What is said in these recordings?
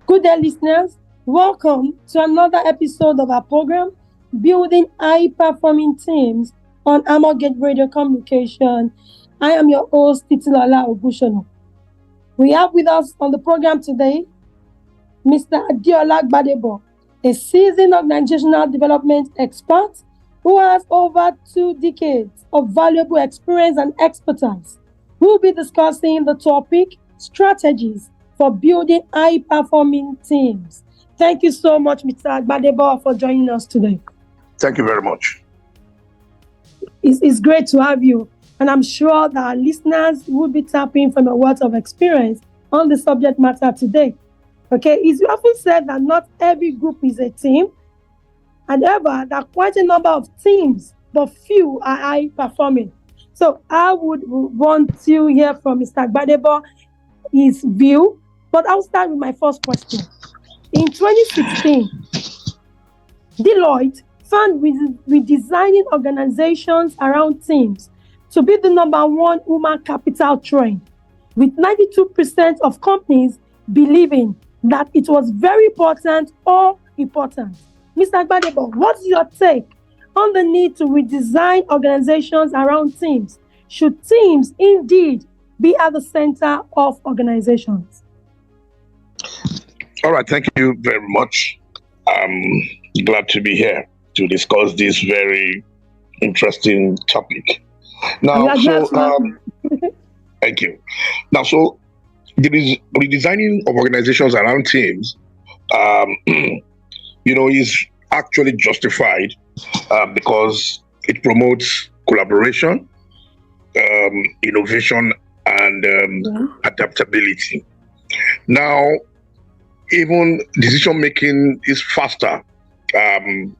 Good day, listeners. Welcome to another episode of our program, Building High Performing Teams on Amorgate Radio Communication. I am your host, Titilola Ogushono. We have with us on the program today Mr. Adiola Gbadebo, a seasoned organizational development expert who has over 2 decades of valuable experience and expertise. We'll be discussing the topic strategies for building high-performing teams. Thank you so much, Mr. Gbadebo, for joining us today. Thank you very much. It's great to have you, and I'm sure that our listeners will be tapping from a wealth of experience on the subject matter today. Okay, it's often said that not every group is a team. However, there are quite a number of teams, but few are high-performing. So I would want to hear from Mr. Gbadebo his view, but I'll start with my first question. In 2016, Deloitte found redesigning organizations around teams to be the number one human capital trend, with 92% of companies believing that it was very important or important. Mr. Gbadebo, what's your take on the need to redesign organizations around teams? Should teams indeed be at the center of organizations? All right, thank you very much. I'm glad to be here to discuss this very interesting topic. Now, thank you. Now, so there is redesigning of organizations around teams, is actually justified because it promotes collaboration, innovation, and adaptability. Now, even decision making is faster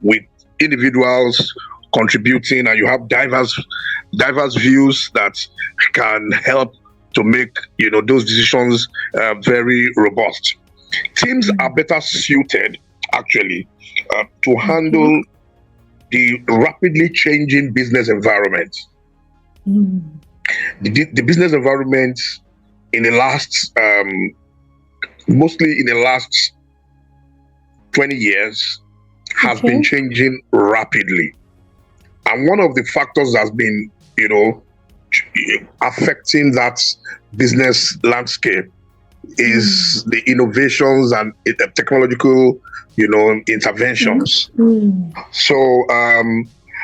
with individuals contributing, and you have diverse views that can help to make those decisions very robust. Teams are better suited actually to handle the rapidly changing business environment. The business environment in the last mostly in the last 20 years has been changing rapidly. And one of the factors that's been, affecting that business landscape is the innovations and technological, interventions. So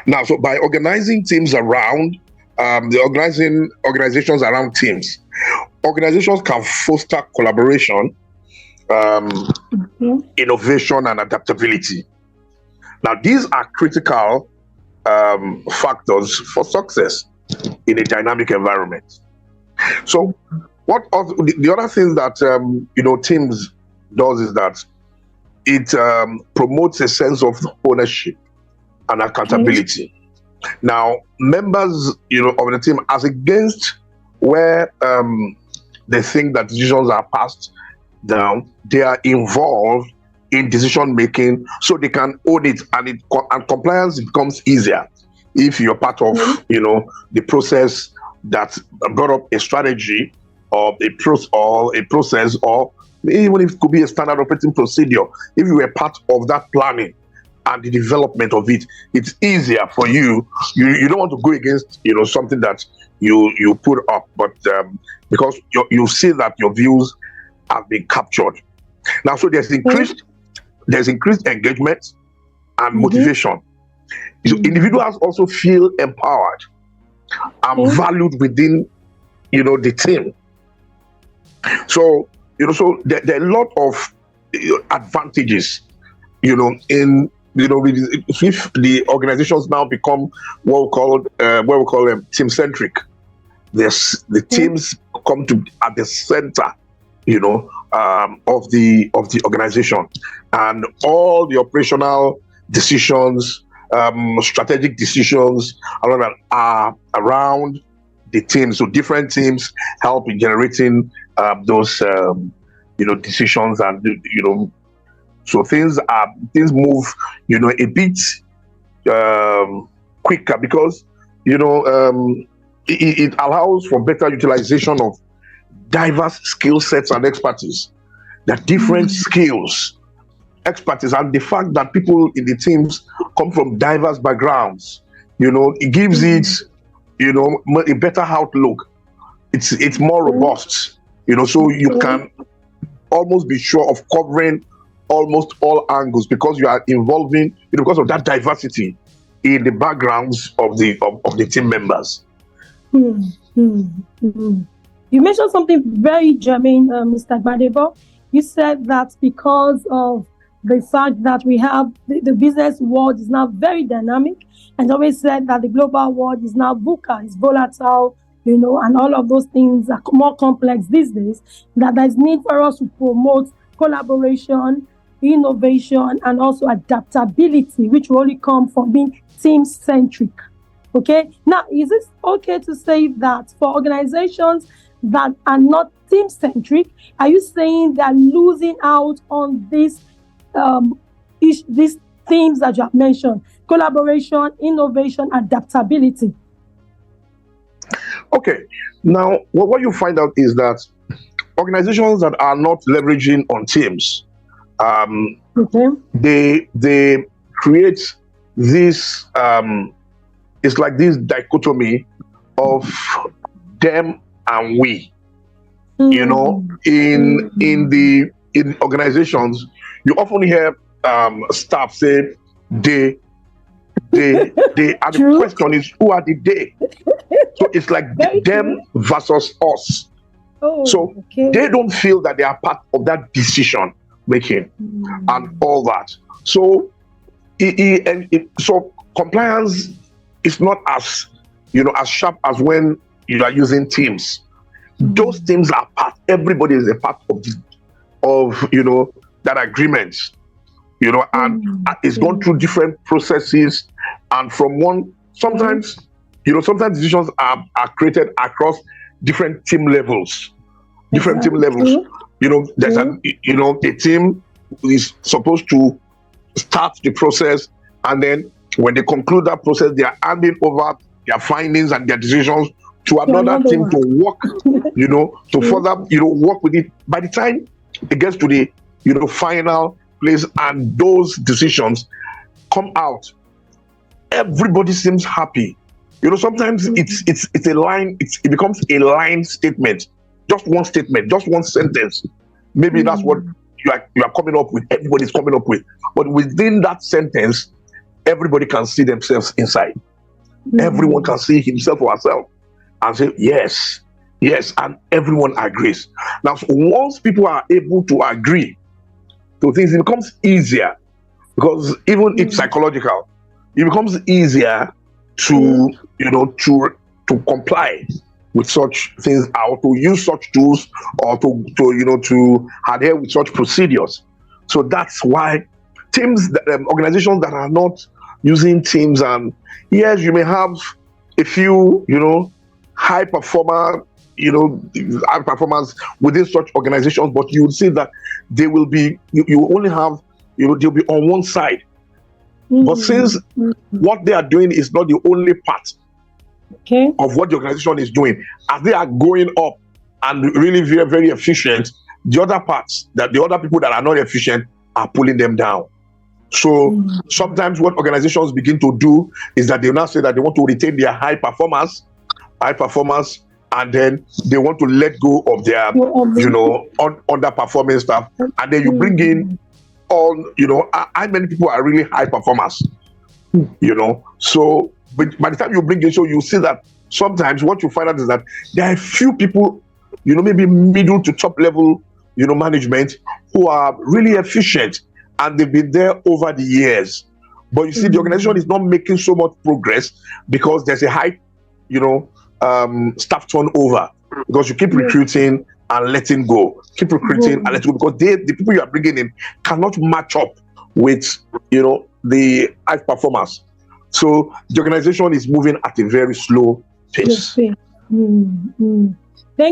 now, so by organizing teams around, organizations around teams, organizations can foster collaboration, innovation, and adaptability. Now, these are critical factors for success in a dynamic environment. So, the other thing that teams does is that it promotes a sense of ownership and accountability. Now, members, of the team, as against where they think that decisions are passed down, they are involved in decision making, so they can own it, and compliance becomes easier if you're part of the process that brought up a strategy or a process, or even if it could be a standard operating procedure. If you were part of that planning and the development of it, it's easier for you. You don't want to go against something that you put up, but because you see that your views have been captured. Now, so there's increased engagement and motivation. So individuals also feel empowered and valued within the team. So so there are a lot of advantages in if the organizations now become what we call them team-centric. The teams come to at the center of the organization, and all the operational decisions, strategic decisions are around the team. So different teams help in generating those decisions, and so things move a bit quicker, because it allows for better utilization of diverse skill sets and expertise. their different skills, expertise, and the fact that people in the teams come from diverse backgrounds, it gives it, a better outlook. It's more robust, so you can almost be sure of covering almost all angles because you are involving, because of that diversity in the backgrounds of the team members. You mentioned something very germane, Mr. Gbadebo. You said that because of the fact that we have the business world is now very dynamic, and always said that the global world is now VUCA, is volatile, and all of those things are more complex these days, that there's need for us to promote collaboration, innovation, and also adaptability, which will only come from being team-centric. Okay? Now, is it okay to say that for organizations that are not team-centric, are you saying they're losing out on these themes that you have mentioned? Collaboration, innovation, adaptability. Okay. Now, what you find out is that organizations that are not leveraging on teams, they create this, it's like this dichotomy of them and we. In organizations, you often hear staff say they, and the question is, who are the they? So it's like them versus us. They don't feel that they are part of that decision making and all that. So so compliance is not as as sharp as when you are using teams. Those teams are part. Everybody is a part of that agreement. And it's gone through different processes, and from one sometimes decisions are created across different team levels. There's a team is supposed to start the process, and then when they conclude that process, they are handing over their findings and their decisions to another team to work, to further, work with it. By the time it gets to the, final place and those decisions come out, everybody seems happy. Sometimes it's a line, it becomes a line statement, just one statement, just one sentence. Maybe that's what you are coming up with, everybody's coming up with. But within that sentence, everybody can see themselves inside. Everyone can see himself or herself and say, yes, and everyone agrees. Now, so once people are able to agree to things, it becomes easier, because even it's psychological. It becomes easier to comply with such things, or to use such tools, or to adhere with such procedures. So that's why teams, organizations that are not using teams, and yes, you may have a few, high performers within such organizations, but you will see that they will be, you only have, they'll be on one side. But since what they are doing is not the only part of what the organization is doing, as they are going up and really very, very efficient, the other parts, that the other people that are not efficient are pulling them down. So sometimes what organizations begin to do is that they now say that they want to retain their high performers, and then they want to let go of their, underperforming staff. And then you bring in all, how many people are really high performers, So by the time you bring in, so you see that sometimes what you find out is that there are a few people, maybe middle to top level, management, who are really efficient, and they've been there over the years. But you see, the organization is not making so much progress because there's a high, staff turnover, because you keep recruiting and letting go, and letting go, because the people you are bringing in cannot match up with, the high performers. So the organization is moving at a very slow pace. Thank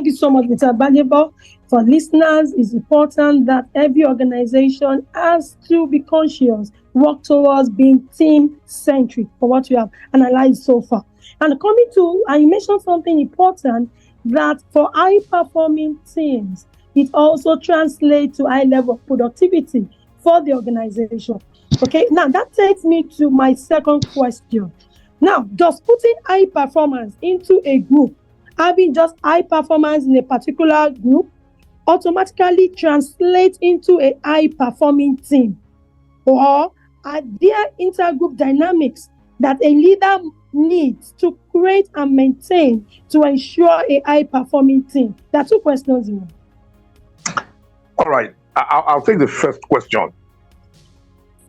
you so much, Mr. Gbadebo. For listeners, it's important that every organization has to be conscious, work towards being team-centric, for what you have analyzed so far. And coming to, and you mentioned something important, that for high-performing teams, it also translates to high level of productivity for the organization. Okay, now that takes me to my second question. Now, does putting high performance into a group, having just high performance in a particular group, automatically translate into a high performing team? Or are there intergroup dynamics that a leader needs to create and maintain to ensure a high performing team? There are two questions here. All right, I'll take the first question.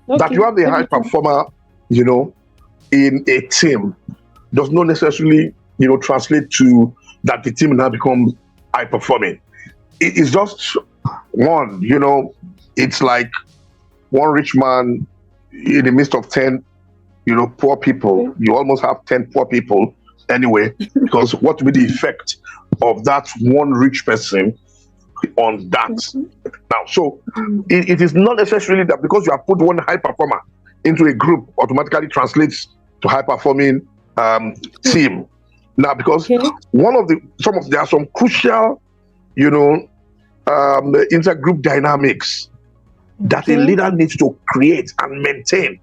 Okay. That you have a high performer, in a team does not necessarily, translate to that the team now becomes high performing. It is just one, it's like one rich man in the midst of 10, poor people. Okay. You almost have 10 poor people anyway, because what will be the effect of that one rich person on that? Now, so it is not necessarily that because you have put one high performer into a group automatically translates to high performing team. Now, because there are some crucial, intergroup dynamics that a leader needs to create and maintain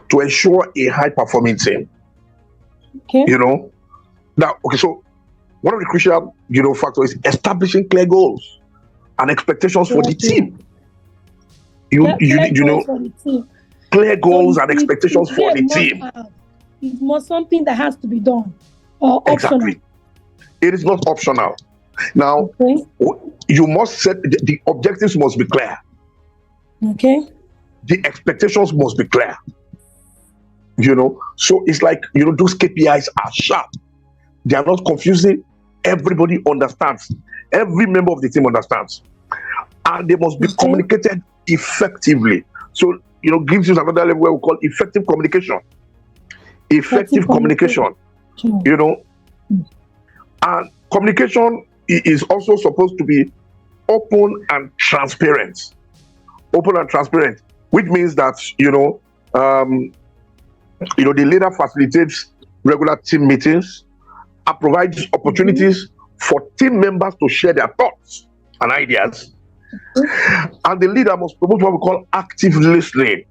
to ensure a high performing team. So one of the crucial, factors is establishing clear goals and expectations for the team. Clear goals and expectations for the team. It's not something that has to be done or optional. Exactly. It is not optional. Now, you must set the objectives must be clear. Okay. The expectations must be clear. So it's like, those KPIs are sharp. They are not confusing. Everybody understands. Every member of the team understands. And they must be communicated effectively. So, gives you another level where we call effective communication. Effective communication. And communication is also supposed to be open and transparent. Open and transparent, which means that, the leader facilitates regular team meetings and provides opportunities for team members to share their thoughts and ideas. And the leader must promote what we call active listening.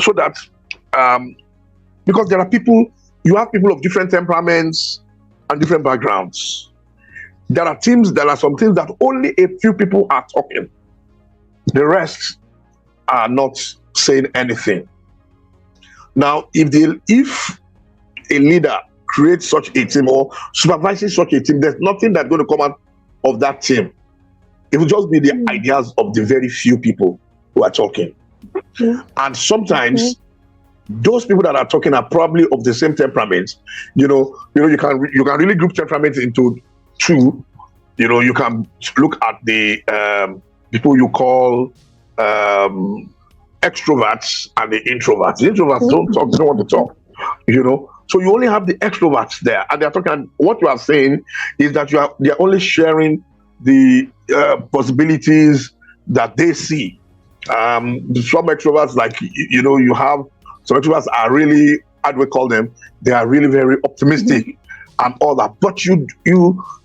So that because there are people, you have people of different temperaments and different backgrounds. There are some teams that only a few people are talking. The rest are not saying anything. Now, if a leader creates such a team or supervises such a team, there's nothing that's going to come out of that team. It will just be the ideas of the very few people who are talking. And sometimes those people that are talking are probably of the same temperament. You can really group temperaments into two. You can look at the people you call extroverts and the introverts. The introverts don't talk, they don't want to talk. So you only have the extroverts there, and they're talking. And what you are saying is that they're only sharing the possibilities that they see. Some extroverts, like you have some extroverts are really, how do we call them? They are really very optimistic and all that. But you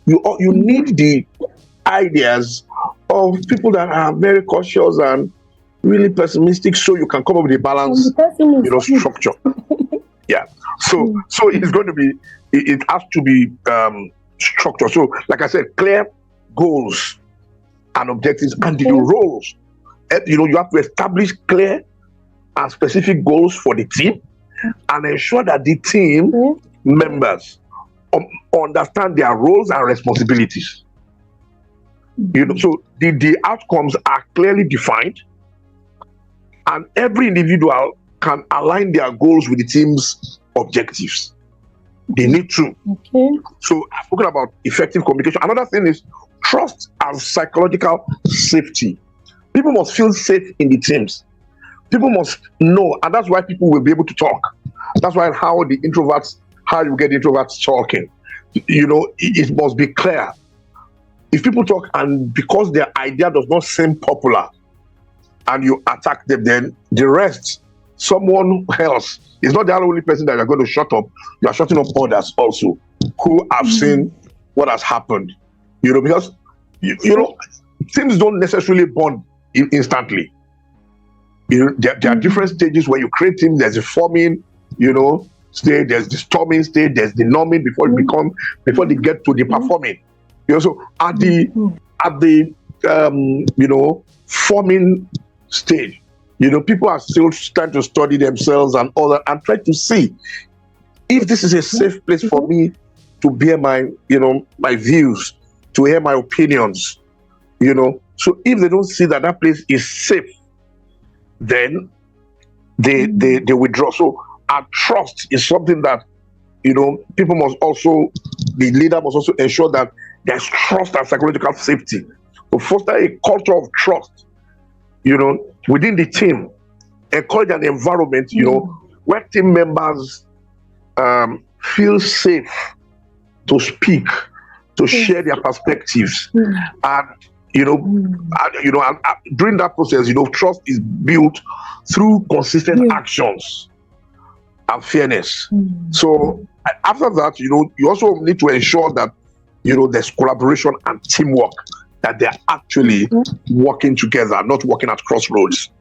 need the ideas of people that are very cautious and really pessimistic, so you can come up with a balanced, structure. Yeah. So it's going to be, it has to be structured. So, like I said, clear goals and objectives and the roles. You have to establish clear and specific goals for the team and ensure that the team members understand their roles and responsibilities. So the outcomes are clearly defined, and every individual can align their goals with the team's objectives. They need to. So I've spoken about effective communication. Another thing is trust and psychological safety. People must feel safe in the teams. People must know, and that's why people will be able to talk. That's why how you get introverts talking. It must be clear. If people talk and because their idea does not seem popular and you attack them, then the rest, someone else, is not the only person that you're going to shut up. You are shutting up others also who have seen what has happened. because teams don't necessarily bond instantly. There are different stages when you create teams. There's a forming, stage. There's the storming stage. There's the norming before they get to the performing. So at the forming stage, people are still trying to study themselves and all that, and try to see if this is a safe place for me to bear my views, to hear my opinions. So if they don't see that place is safe, then they withdraw. So our trust is something that people must also, the leader must also ensure that there's trust and psychological safety to foster a culture of trust within the team. Encourage an environment where team members feel safe to speak, to share their perspectives, and during that process, trust is built through consistent actions and fairness. So after that, you also need to ensure that there's collaboration and teamwork, that they're actually working together, not working at crossroads.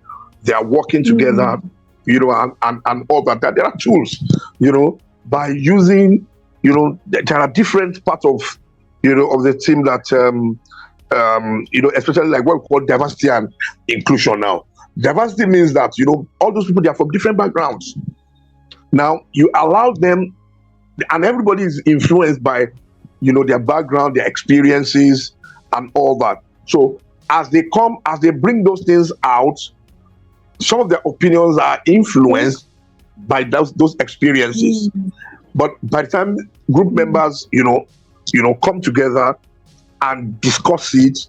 They are working together, and all that. There are tools, by using, there are different parts of, of the team that, especially like what we call diversity and inclusion now. Diversity means that, all those people, they are from different backgrounds. Now, you allow them, and everybody is influenced by, their background, their experiences, and all that. So as they bring those things out, some of their opinions are influenced by those experiences. But by the time group members, come together and discuss it,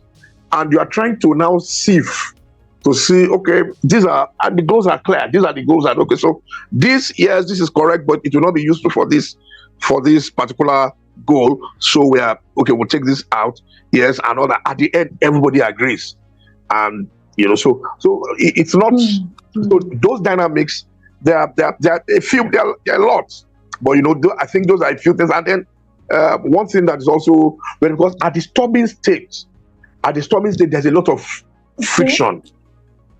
and you are trying to now sift to see, okay, these are the goals are clear. These are the goals that okay. So this is correct, but it will not be useful for this particular goal. So we'll take this out. Yes, and all that. At the end, everybody agrees, and so it's not. So those dynamics, there are a lot, but I think those are a few things. And then one thing that is also because at the storming stage, there's a lot of friction.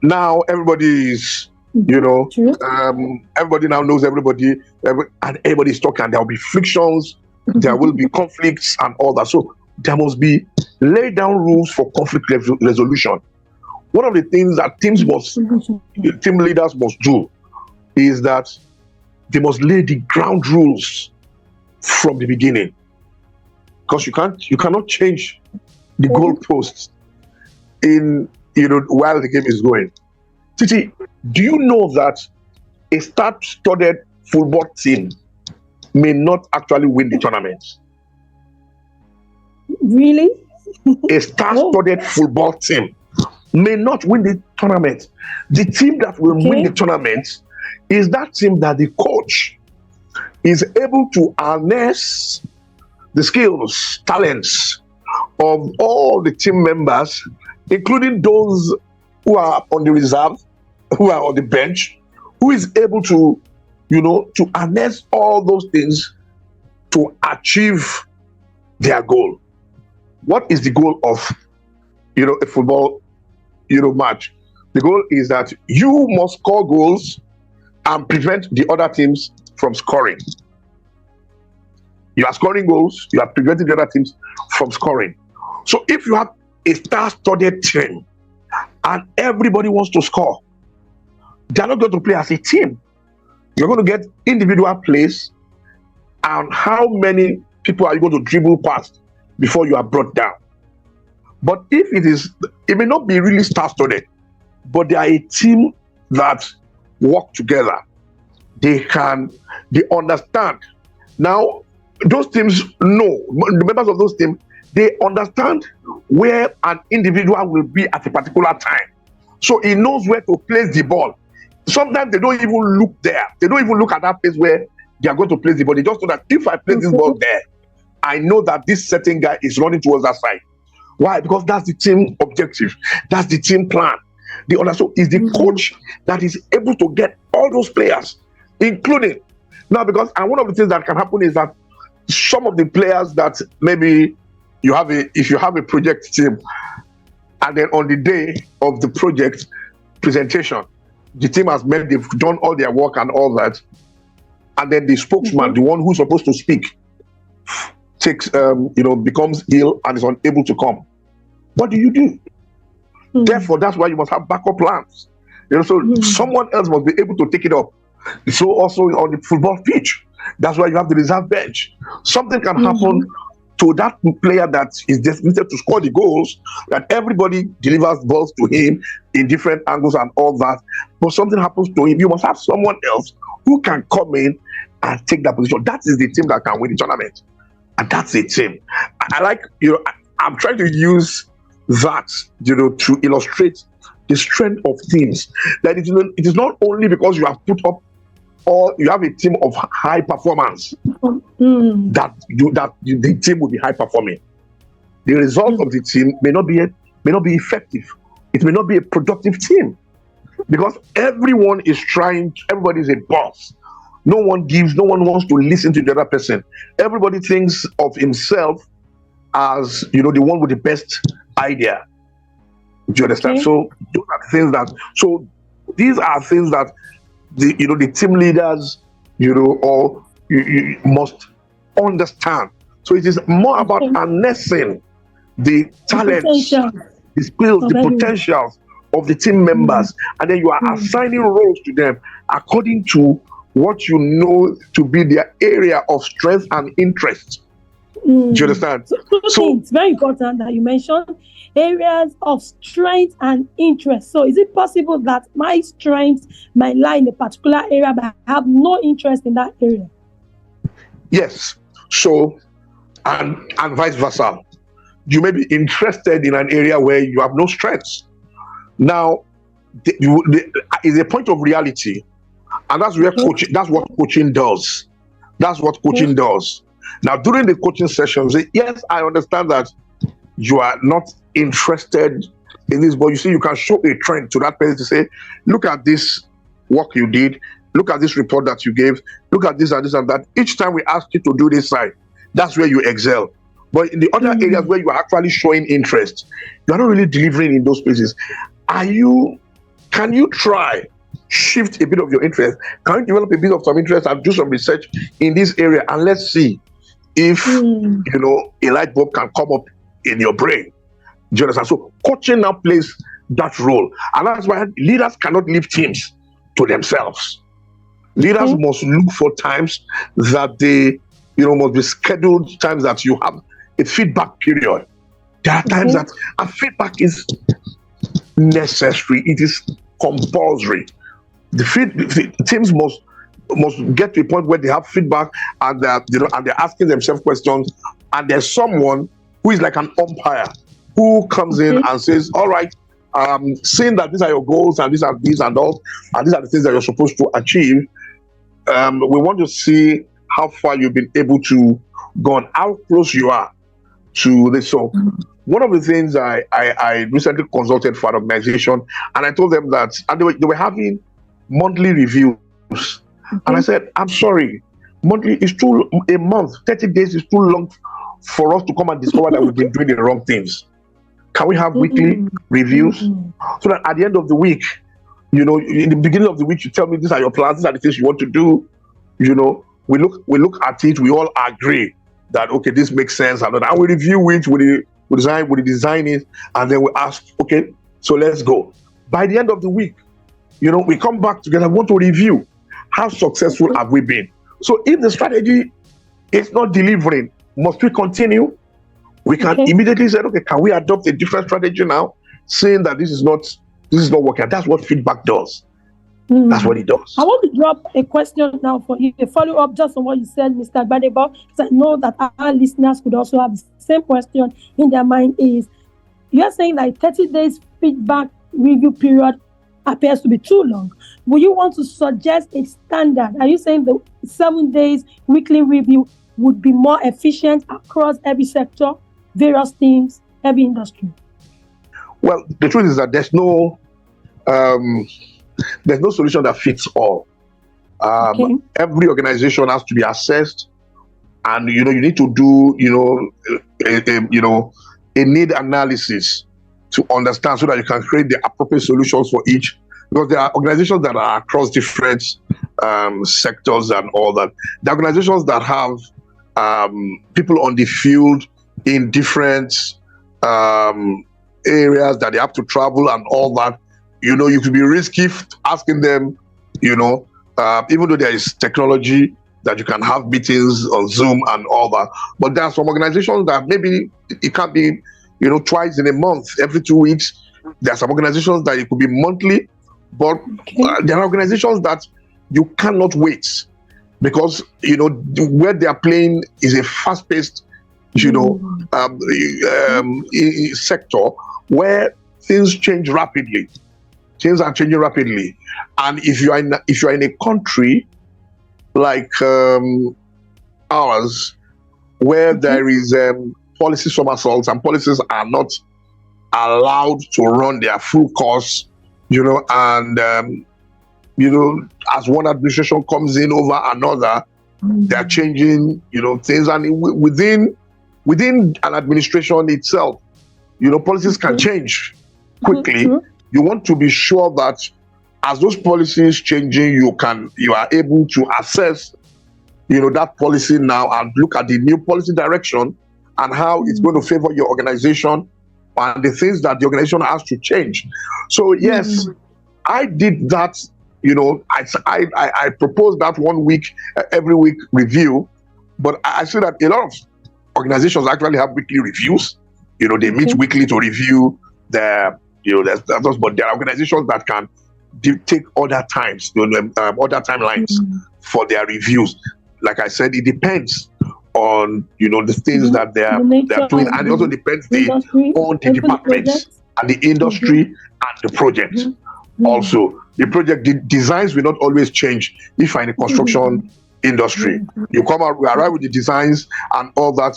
Now everybody is, everybody now knows everybody, and everybody is talking. And there will be frictions, there will be conflicts, and all that. So there must be laid down rules for conflict resolution. One of the things that team leaders must do is that they must lay the ground rules from the beginning, because you cannot change the goalposts in while the game is going. Titi, do you know that a star-studded football team may not actually win the tournament? Really? A star-studded football team may not win the tournament. The team that will win the tournament is that team that the coach is able to harness the skills, talents of all the team members, including those who are on the reserve, who are on the bench, who is able to, to harness all those things to achieve their goal. What is the goal of, a football, match? The goal is that you must score goals and prevent the other teams from scoring. You are scoring goals, you are preventing the other teams from scoring. So if you have a star-studded team and everybody wants to score, they're not going to play as a team. You're going to get individual plays, and how many people are you going to dribble past before you are brought down? But if it may not be really star-studded, but they are a team that work together. They understand. Now, those teams know, the members of those teams, they understand where an individual will be at a particular time. So he knows where to place the ball. Sometimes they don't even look there. They don't even look at that place where they are going to place the ball. They just know that if I place this ball there, I know that this certain guy is running towards that side. Why? Because that's the team objective. That's the team plan. The other so is the coach that is able to get all those players, including now, because and one of the things that can happen is that some of the players that maybe if you have a project team, and then on the day of the project presentation, the team has met, they've done all their work and all that, and then the spokesman, the one who's supposed to speak, becomes ill and is unable to come. What do you do? Therefore, that's why you must have backup plans. So someone else must be able to take it up. So also on the football pitch, that's why you have the reserve bench. Something can happen to that player that is designated to score the goals, that everybody delivers balls to him in different angles and all that. But something happens to him, you must have someone else who can come in and take that position. That is the team that can win the tournament. And that's a team. I'm trying to use that, to illustrate the strength of teams. That it is not only because you have put up, or you have a team of high performance that the team will be high performing. The result of the team may not be effective. It may not be a productive team, because everyone is everybody is a boss. No one wants to listen to the other person. Everybody thinks of himself as the one with the best idea. Do you understand? Okay. So those are things these are things that the team leaders you must understand. So it is more about harnessing the talents, the skills, the potentials of the team members, and then you are assigning roles to them according to what you know to be their area of strength and interest. Do you understand? So it's very important that you mentioned areas of strength and interest. So is it possible that my strength might lie in a particular area, but I have no interest in that area? Yes. So, and vice versa. You may be interested in an area where you have no strengths. Now, is a point of reality, and that's where that's what coaching does. That's what coaching does. Now, during the coaching sessions, yes, I understand that you are not interested in this, but you see, you can show a trend to that person to say, look at this work you did, look at this report that you gave, look at this and this and that. Each time we ask you to do this side, that's where you excel. But in the other areas where you are actually showing interest, you are not really delivering in those places. Can you try shift a bit of your interest? Can you develop a bit of some interest and do some research in this area, and let's see if a light bulb can come up in your brain. Do you understand? So coaching now plays that role, and that's why leaders cannot leave teams to themselves. Leaders must look for times that they must be scheduled times that you have a feedback period. There are times that feedback is necessary. It is compulsory. The teams must get to a point where they have feedback, and they're asking themselves questions, and there's someone who is like an umpire who comes in and says, all right, seeing that these are your goals and these are these and all, and these are the things that you're supposed to achieve, we want to see how far you've been able to go on, how close you are to this. So one of the things I recently consulted for an organization, and I told them that, and they were having monthly reviews. And I said, I'm sorry, monthly is a month, 30 days is too long for us to come and discover that we've been doing the wrong things. Can we have weekly reviews? So that at the end of the week, in the beginning of the week, you tell me these are your plans, these are the things you want to do. We look at it, we all agree that, okay, this makes sense. And we review it, we design it, and then we ask, okay, so let's go. By the end of the week, we come back together, want to review. How successful have we been? So if the strategy is not delivering, must we continue? We can immediately say, okay, can we adopt a different strategy now, saying that this is not working? That's what feedback does. That's what it does. I want to drop a question now for you, a follow-up just on what you said, Mr. Gbadebo, because I know that our listeners could also have the same question in their mind. Is you're saying that 30 days feedback review period appears to be too long. Would you want to suggest a standard? Are you saying the 7 days weekly review would be more efficient across every sector, various teams, every industry? Well, the truth is that there's no solution that fits all. Every organization has to be assessed and you need to do a need analysis to understand so that you can create the appropriate solutions for each, because there are organizations that are across different sectors and all that. The organizations that have people on the field in different areas that they have to travel and all that, you could be risky asking them, even though there is technology that you can have meetings on Zoom and all that. But there are some organizations that maybe it can't be, twice in a month, every 2 weeks. There are some organizations that it could be monthly, but there are organizations that you cannot wait, because where they are playing is a fast-paced, sector where things change rapidly. Things are changing rapidly, and if you are in a country like ours, where there is policy somersaults and policies are not allowed to run their full course, and as one administration comes in over another, they're changing, things, and within an administration itself, policies can change quickly. You want to be sure that as those policies changing, you are able to assess, that policy now and look at the new policy direction and how it's going to favor your organization and the things that the organization has to change. So yes, I did that. I proposed that 1 week, every week review, but I see that a lot of organizations actually have weekly reviews. They meet weekly to review their, but there are organizations that can take other times, other timelines for their reviews. Like I said, it depends on the things that they're doing, and it also depends on the departments and the industry and the project. Also, the project designs will not always change if you're in the construction industry. You we arrive with the designs and all that.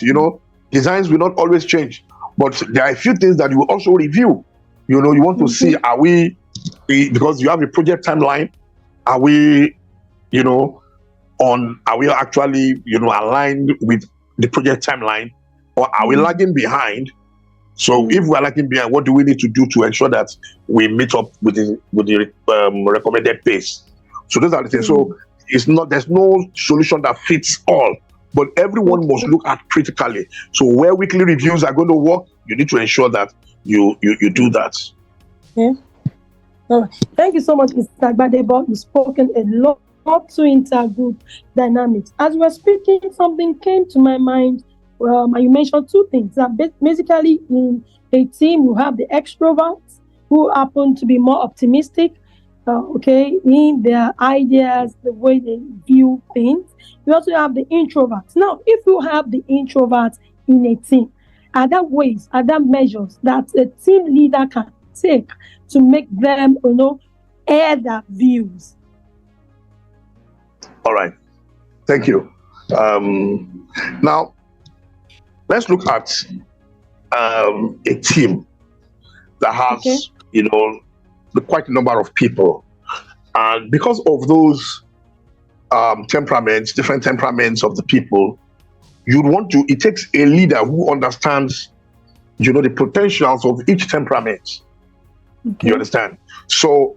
Designs will not always change, but there are a few things that you will also review. You want to see, are we, because you have a project timeline, are we, are we actually, aligned with the project timeline, or are we lagging behind? So if we're lagging behind, what do we need to do to ensure that we meet up with the recommended pace? So those are the things. So there's no solution that fits all, but everyone must look at critically. So where weekly reviews are going to work, you need to ensure that you do that. Okay. All right. Thank you so much, Mr. Gbadebo. You've spoken a lot to intergroup dynamics. As we were speaking, something came to my mind. And you mentioned two things. That basically, in a team, you have the extroverts who happen to be more optimistic, in their ideas, the way they view things. You also have the introverts. Now, if you have the introverts in a team, are there ways, are there measures that a team leader can take to make them, air their views? All right. Thank you. Now, let's look at a team that has, quite a number of people. And because of those different temperaments of the people, it takes a leader who understands, the potentials of each temperament. You understand? So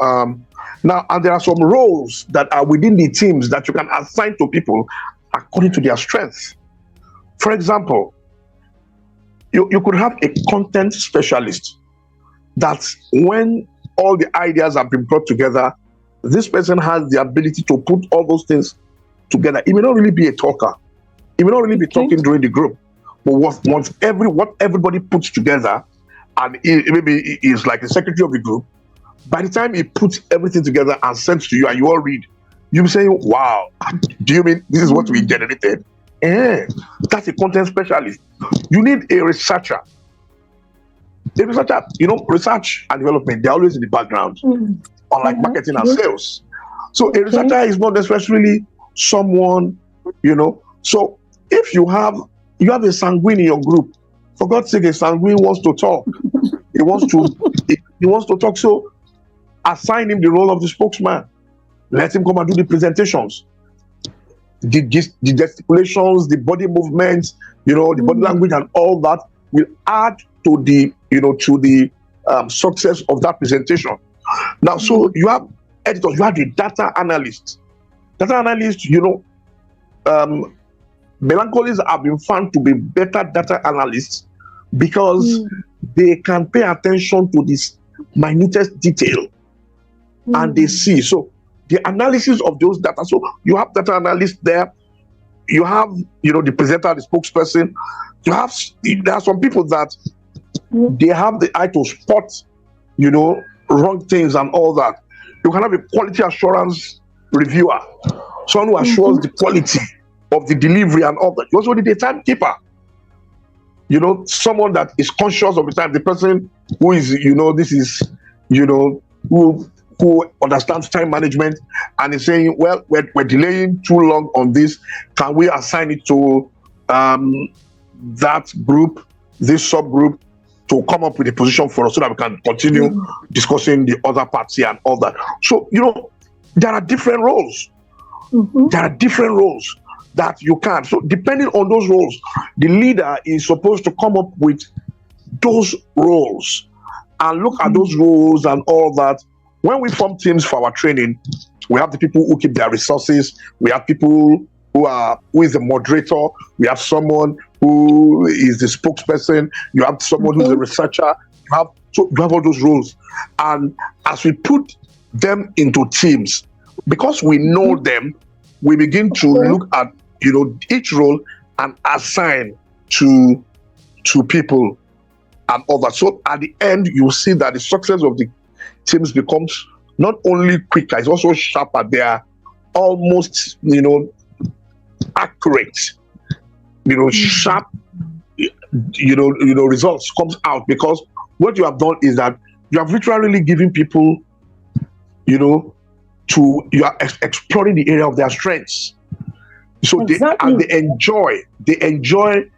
now, and there are some roles that are within the teams that you can assign to people according to their strengths. For example, you could have a content specialist that when all the ideas have been brought together, this person has the ability to put all those things together. He may not really be a talker. He may not really be talking during the group, but what everybody puts together, and maybe is like the secretary of the group, by the time he puts everything together and sends to you and you all read, you say, wow, do you mean this is what we generated? That's a content specialist. You need a researcher. Research and development, they're always in the background, unlike marketing and sales. So a researcher is not necessarily someone, So if you have a sanguine in your group, for God's sake, a sanguine wants to talk. He wants to talk. So assign him the role of the spokesman. Let him come and do the presentations. the gesticulations, the body movements, the body language and all that will add to the, to the success of that presentation. Now, so you have editors, you have the data analyst. Data analyst, Melancholies have been found to be better data analysts because they can pay attention to this minutest detail and they see. So the analysis of those data. So you have data analysts there. You have, the presenter, the spokesperson. There are some people that they have the eye to spot, wrong things and all that. You can have a quality assurance reviewer, someone who assures the quality of the delivery and all that. You also need a timekeeper. Someone that is conscious of the time. The person who is, this is, who understands time management and is saying, well, we're delaying too long on this. Can we assign it to that group, this subgroup, to come up with a position for us so that we can continue discussing the other parts here and all that. So, there are different roles. There are different roles that you can. So depending on those roles, the leader is supposed to come up with those roles and look at those roles and all that. When we form teams for our training, we have the people who keep their resources. We have people who is the moderator. We have someone who is the spokesperson. You have someone who's a researcher. You have all those roles. And as we put them into teams, because we know them, we begin to look at each role and assign to people and all that. So at the end, you see that the success of the teams becomes not only quicker, it's also sharper. They are almost accurate, sharp, results comes out, because what you have done is that you have literally given people, you are exploring the area of their strengths. So Exactly. they enjoy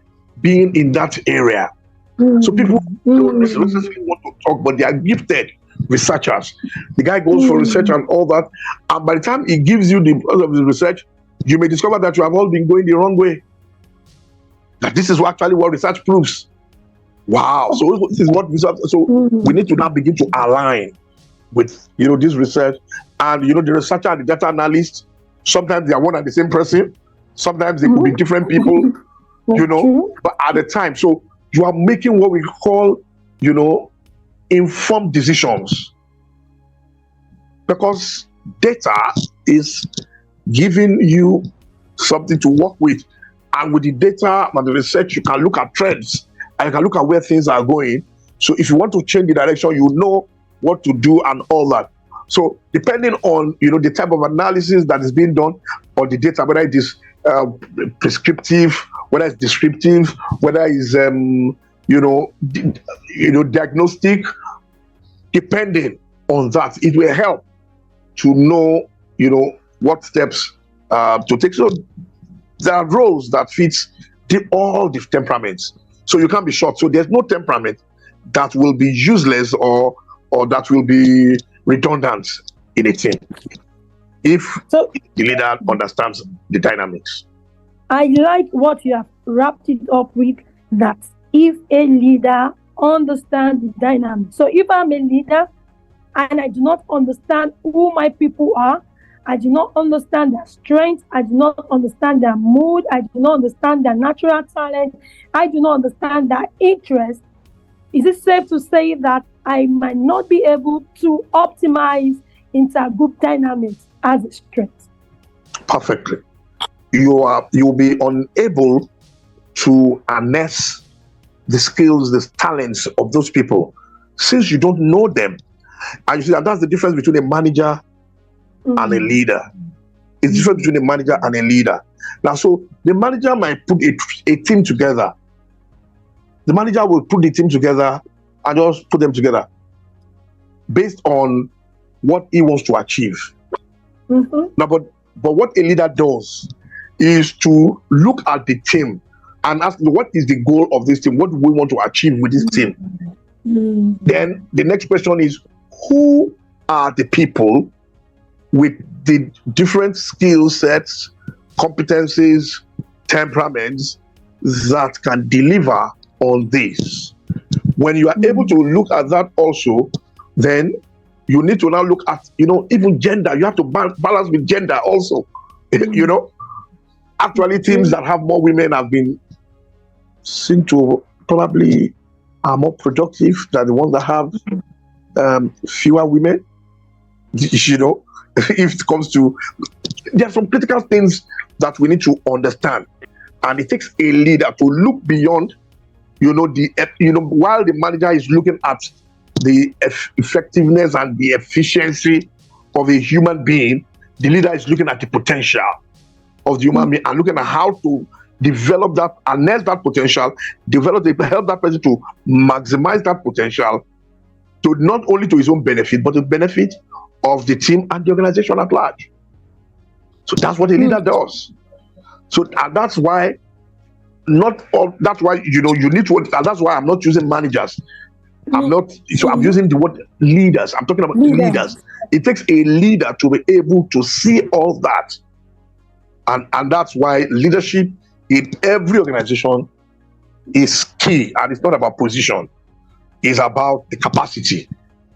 being in that area. So people don't necessarily want to talk, but they are gifted researchers. The guy goes for research and all that, and by the time he gives you the result of the research, you may discover that you have all been going the wrong way. That this is actually what research proves. Wow! So this is what research. So we need to now begin to align with this research, and the researcher and the data analyst. Sometimes they are one and the same person. Sometimes they could be different people. But at the time, so you are making what we call, informed decisions, because data is giving you something to work with, and with the data and the research, you can look at trends and you can look at where things are going. So if you want to change the direction, you know what to do and all that. So depending on the type of analysis that is being done on the data, whether it is prescriptive, whether it's descriptive, whether it's diagnostic, depending on that, it will help to know what steps to take. So there are roles that fits all the temperaments. So you can't be short. So there's no temperament that will be useless or that will be redundant in a team if the leader understands the dynamics. I like what you have wrapped it up with, that if a leader understands the dynamics. So if I'm a leader and I do not understand who my people are, I do not understand their strengths, I do not understand their mood, I do not understand their natural talent, I do not understand their interest, is it safe to say that I might not be able to optimize intergroup dynamics as a strength? Perfectly. You'll be unable to harness the skills, the talents of those people, since you don't know them. And you see that's the difference between a manager and a leader. It's different between a manager and a leader. Now, so the manager might put a team together. The manager will put the team together and just put them together based on what he wants to achieve. Now, but what a leader does is to look at the team and ask, what is the goal of this team? What do we want to achieve with this team? Then the next question is, who are the people with the different skill sets, competencies, temperaments that can deliver on this. When you are able to look at that also, then you need to now look at, even gender. You have to balance with gender also. Actually, teams that have more women have been seen to probably are more productive than the ones that have fewer women. If it comes to, there are some critical things that we need to understand, and it takes a leader to look beyond, while the manager is looking at the effectiveness and the efficiency of a human being, the leader is looking at the potential of the human being and looking at how to develop that, harness that potential, help that person to maximize that potential, to not only to his own benefit, but the benefit of the team and the organization at large. So that's what a leader does. So and that's why you need to, and that's why I'm not using managers. I'm using the word leaders. I'm talking about leaders. It takes a leader to be able to see all that. And that's why leadership in every organization is key. And it's not about position. It's about the capacity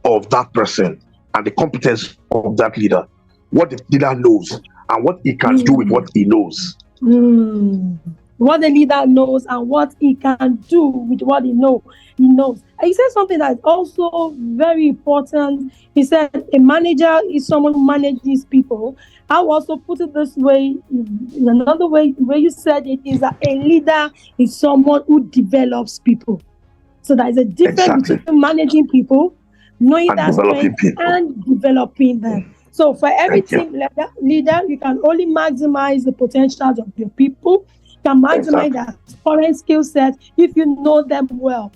of that person and the competence of that leader. What the leader knows and what he can do with what he knows. What the leader knows and what he can do with what he knows. He said something that is also very important. He said a manager is someone who manages people. I will also put it this way, in another way, where you said it is that a leader is someone who develops people. So there is a difference between managing people, knowing that strength, and developing them. So for every team leader, you can only maximize the potentials of your people. You can maximize their current skill set if you know them well,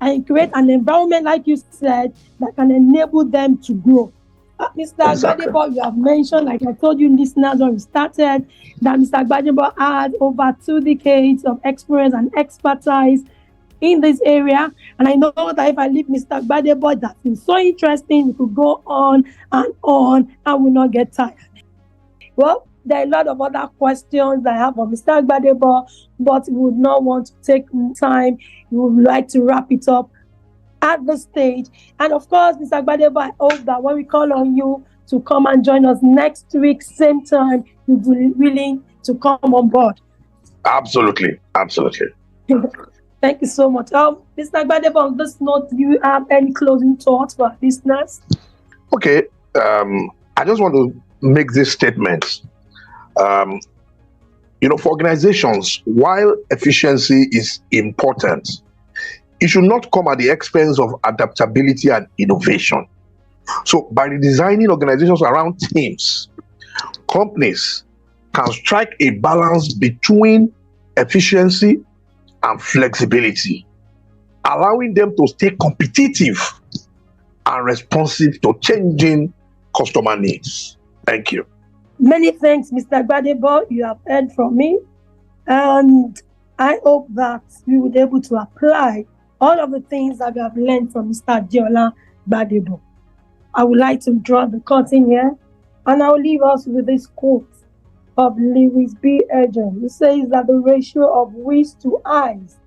and create an environment, like you said, that can enable them to grow. Mr. Gbadebo, you have mentioned, like I told you listeners when we started, that Mr. Gbadebo had over 2 decades of experience and expertise in this area. And I know that if I leave Mr. Gbadebo, that's been so interesting, we could go on and will not get tired. Well, there are a lot of other questions that I have for Mr. Gbadebo, but we would not want to take time. We would like to wrap it up at this stage. And of course, Mr. Gbadebo, I hope that when we call on you to come and join us next week, same time, you'll be willing to come on board. Absolutely. Thank you so much. Mr. Gbadebo, on this note, do you have any closing thoughts for our listeners? Okay. I just want to make this statement. For organizations, while efficiency is important, it should not come at the expense of adaptability and innovation. So by designing organizations around teams, companies can strike a balance between efficiency and flexibility, allowing them to stay competitive and responsive to changing customer needs. Thank you. Many thanks, Mr. Gbadebo. You have heard from me, and I hope that we will be able to apply all of the things that we have learned from Mr. Adeola Gbadebo. I would like to draw the curtain here, and I will leave us with this quote of Lewis B. Ergen. He says that the ratio of W's to I's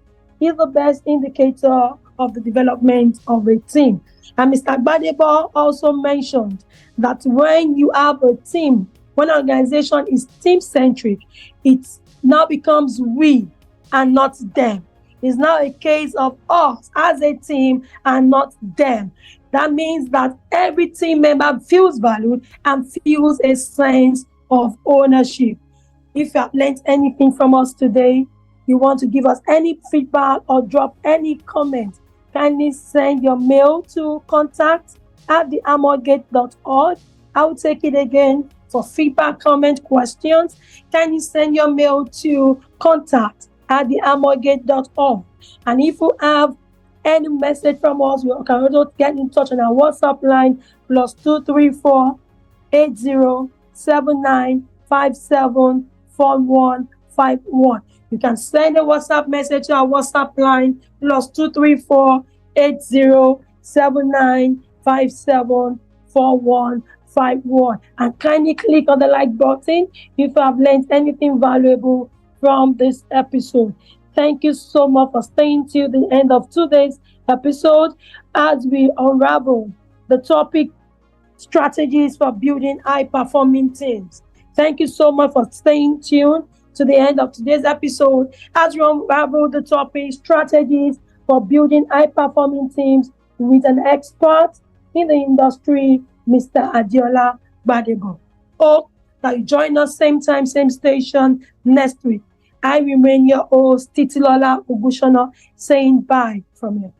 is the best indicator of the development of a team. And Mr. Gbadebo also mentioned that when you have a team, when an organization is team-centric, it now becomes we and not them. It's now a case of us as a team and not them. That means that every team member feels valued and feels a sense of ownership. If you have learned anything from us today, you want to give us any feedback or drop any comment, kindly send your mail to contact@thearmorgate.org. I will take it again for feedback, comment, questions. Kindly send your mail to contact@thearmorgate.org. And if you have any message from us, you can also get in touch on our WhatsApp line +234 8079 574151. You can send a WhatsApp message to our WhatsApp line +234 8079 574151. 951. And kindly click on the like button if you have learned anything valuable from this episode. Thank you so much for staying till the end of today's episode as we unravel the topic strategies for building high performing teams. Thank you so much for staying tuned to the end of today's episode as we unravel the topic strategies for building high performing teams with an expert in the industry, Mr. Adiola Badego. Hope that you join us same time, same station next week. I remain your host, Titilola Ogushona, saying bye from here.